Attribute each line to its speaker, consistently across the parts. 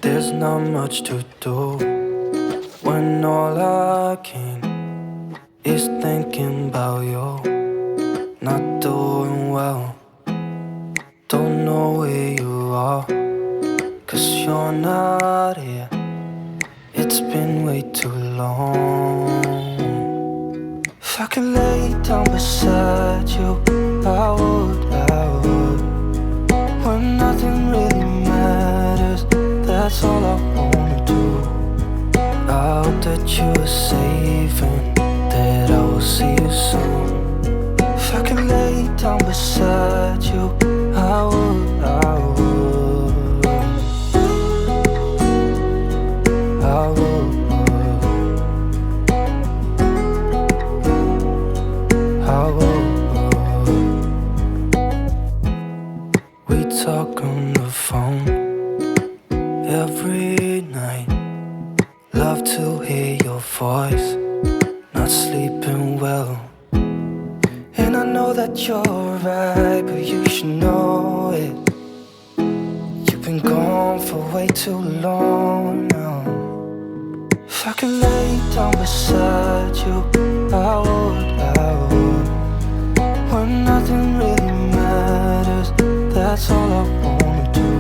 Speaker 1: There's not much to do when all I can is thinking about you. Not doing well, don't know where you are, 'cause you're not here. It's been way too long. If I could lay down beside you, I would. When nothing really matters, that's all I wanna do. I hope that you are safe and that I will see you soon. If I could lay down beside you, I would. I would. We talk on the phone every night. Love to hear your voice. Not sleeping well, and I know that you're right, but you should know it. You've been gone for way too long now. If I could lay down beside you, I would. When nothing really matters, that's all I wanna do.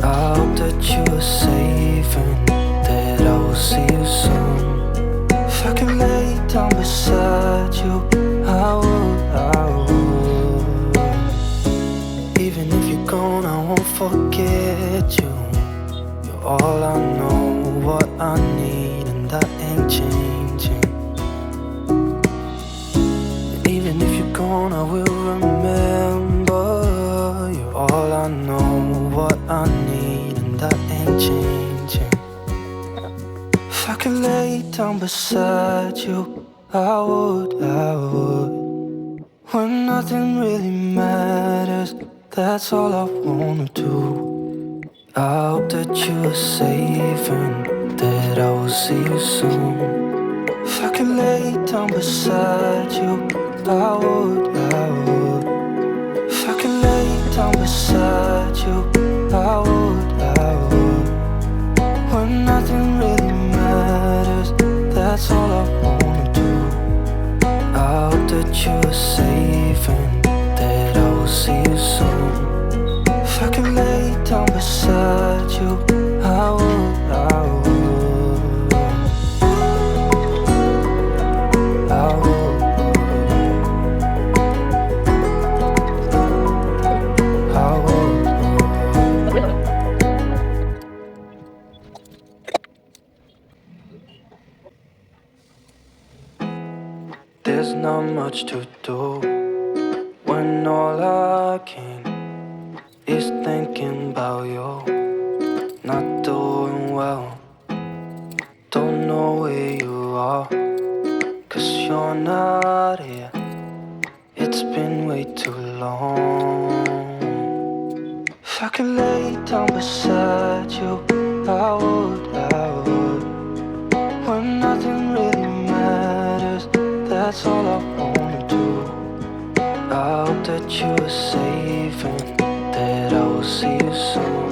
Speaker 1: I hope that you are safe and that I will see you soon. If I could lay down beside you, I would. Even if you're gone, I won't forget you. You're all I know, what I need, and that ain't changing. And even if you're gone, I will remember. You're all I know, what I need, and that ain't changing. If I could lay down beside you, I would. When nothing really matters, that's all I wanna do. I hope that you are safe and that I will see you soon. If I could lay down beside you, I would. If I could lay down beside you, I would. When nothing really matters, that's all I wanna do. I hope that you are safe and that I will see you soon. If I could lay down beside you, I would. I would. There's not much to do when all I can is thinking about you. Not doing well, don't know where you are, 'cause you're not here. It's been way too long. If I could lay down beside you, I would. When nothing really matters, that's all I wanna do. I hope that you are safe and that I will see you soon.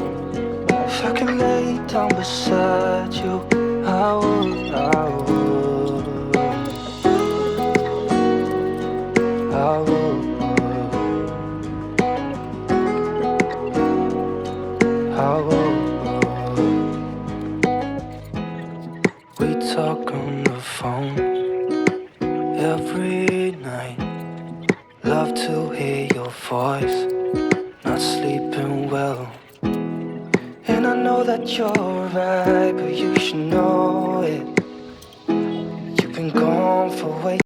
Speaker 1: If I could lay down beside you, I would. We talk on the phone every night. Love to hear your voice. Not sleeping well, and I know that you're right, but you should know it. You've been gone for way